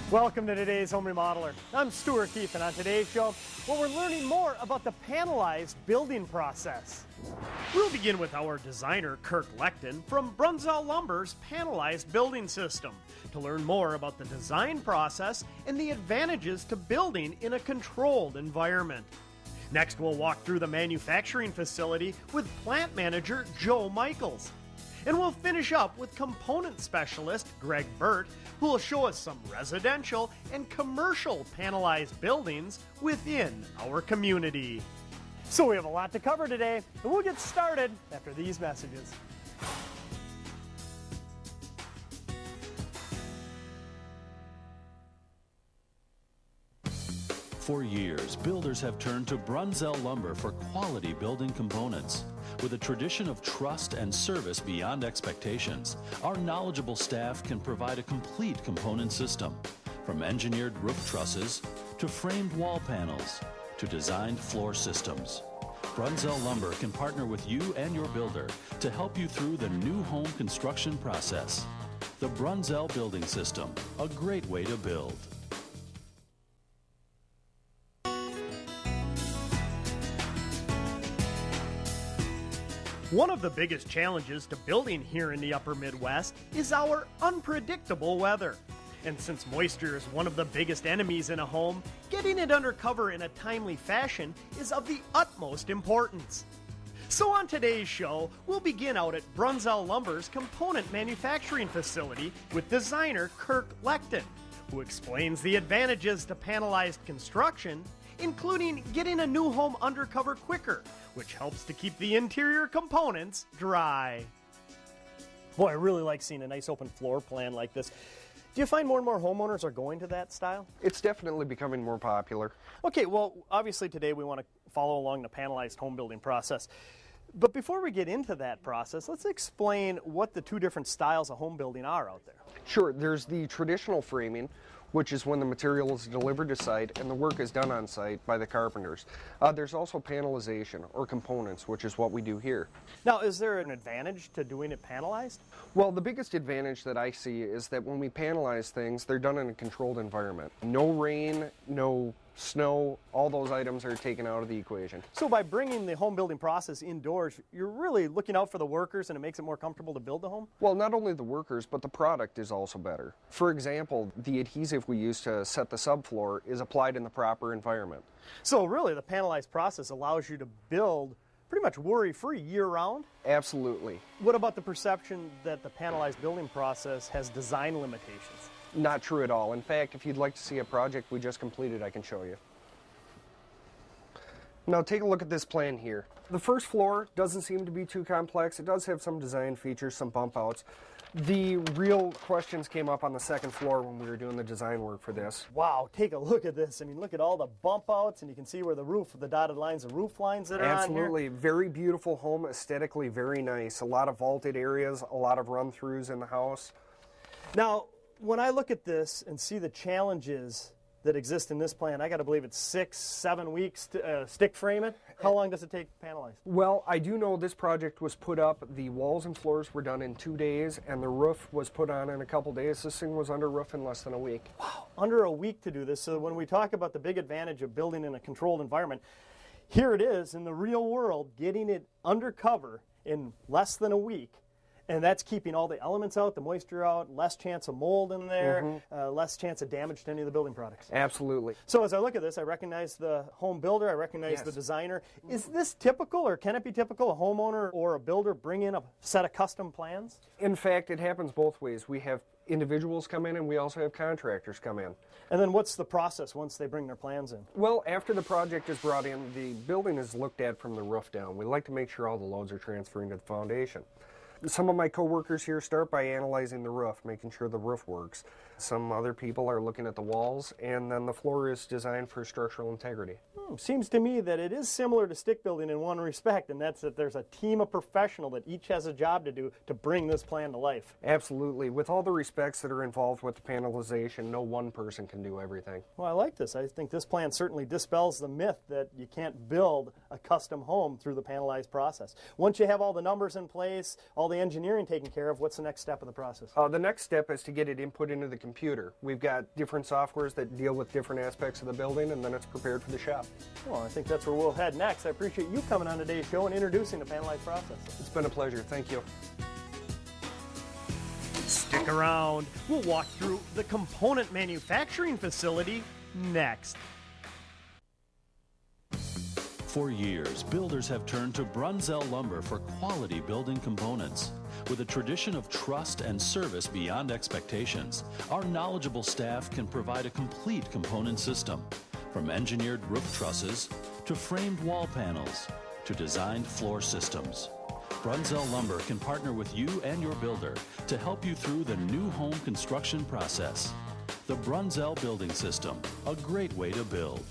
Welcome to today's Home Remodeler. I'm Stuart Keith, and on today's show, well, we're learning more about the panelized building process. We'll begin with our designer, Kirk Lechton, from Brunzell Lumber's Panelized Building System to learn more about the design process and the advantages to building in a controlled environment. Next, we'll walk through the manufacturing facility with plant manager Joe Michaels. And we'll finish up with component specialist Greg Burt, who will show us some residential and commercial panelized buildings within our community. So we have a lot to cover today, and we'll get started after these messages. For years, builders have turned to Brunzell Lumber for quality building components. With a tradition of trust and service beyond expectations, our knowledgeable staff can provide a complete component system, from engineered roof trusses to framed wall panels to designed floor systems. Brunzell Lumber can partner with you and your builder to help you through the new home construction process. The Brunzell Building System, a great way to build. One of the biggest challenges to building here in the upper Midwest is our unpredictable weather. And since moisture is one of the biggest enemies in a home, getting it under cover in a timely fashion is of the utmost importance. So on today's show, we'll begin out at Brunzell Lumber's component manufacturing facility with designer Kirk Lechton, who explains the advantages to panelized construction, including getting a new home under cover quicker, which helps to keep the interior components dry. Boy, I really like seeing a nice open floor plan like this. Do you find more and more homeowners are going to that style? It's definitely becoming more popular. Okay, well, obviously today we want to follow along the panelized home building process. But before we get into that process, let's explain what the two different styles of home building are out there. Sure, there's the traditional framing, which is when the material is delivered to site and the work is done on site by the carpenters. There's also panelization, or components, which is what we do here. Now, is there an advantage to doing it panelized? Well, the biggest advantage that I see is that when we panelize things, they're done in a controlled environment. No rain, no snow, all those items are taken out of the equation. So by bringing the home building process indoors, you're really looking out for the workers and it makes it more comfortable to build the home? Well, not only the workers, but the product is also better. For example, the adhesive we use to set the subfloor is applied in the proper environment. So really the panelized process allows you to build pretty much worry-free year-round? Absolutely. What about the perception that the panelized building process has design limitations? Not true at all. In fact, if you'd like to see a project we just completed, I can show you. Now take a look at this plan here. The first floor doesn't seem to be too complex. It does have some design features, some bump outs. The real questions came up on the second floor when we were doing the design work for this. Wow, take a look at this. I mean, look at all the bump outs, and you can see where the roof, the dotted lines, the roof lines that are Absolutely. on here. Very beautiful home, aesthetically very nice. A lot of vaulted areas, a lot of run-throughs in the house. Now, when I look at this and see the challenges that exist in this plan, I got to believe it's 6-7 weeks to stick frame it. How long does it take panelized? Well, I do know this project was put up, the walls and floors were done in 2 days, and the roof was put on in a couple days. This thing was under roof in less than a week. Wow, under a week to do this. So when we talk about the big advantage of building in a controlled environment, here it is in the real world, getting it under cover in less than a week. And that's keeping all the elements out, the moisture out, less chance of mold in there, less chance of damage to any of the building products. Absolutely. So as I look at this, I recognize the home builder, I recognize the designer. Is this typical, or can it be typical, a homeowner or a builder bring in a set of custom plans? In fact, it happens both ways. We have individuals come in and we also have contractors come in. And then what's the process once they bring their plans in? Well, after the project is brought in, the building is looked at from the roof down. We like to make sure all the loads are transferring to the foundation. Some of my coworkers here start by analyzing the roof, making sure the roof works. Some other people are looking at the walls, and then the floor is designed for structural integrity. Seems to me that it is similar to stick building in one respect, and that's that there's a team of professionals that each has a job to do to bring this plan to life. Absolutely. With all the respects that are involved with the panelization, no one person can do everything. Well, I like this. I think this plan certainly dispels the myth that you can't build a custom home through the panelized process. Once you have all the numbers in place, all all the engineering taken care of, what's the next step of the process? The next step is to get it input into the computer. We've got different softwares that deal with different aspects of the building, and then it's prepared for the shop. Well, I think that's where we'll head next. I appreciate you coming on today's show and introducing the Panelized process. It's been a pleasure. Thank you. Stick around. We'll walk through the component manufacturing facility next. For years, builders have turned to Brunzell Lumber for quality building components. With a tradition of trust and service beyond expectations, our knowledgeable staff can provide a complete component system, from engineered roof trusses to framed wall panels to designed floor systems. Brunzell Lumber can partner with you and your builder to help you through the new home construction process. The Brunzell Building System, a great way to build.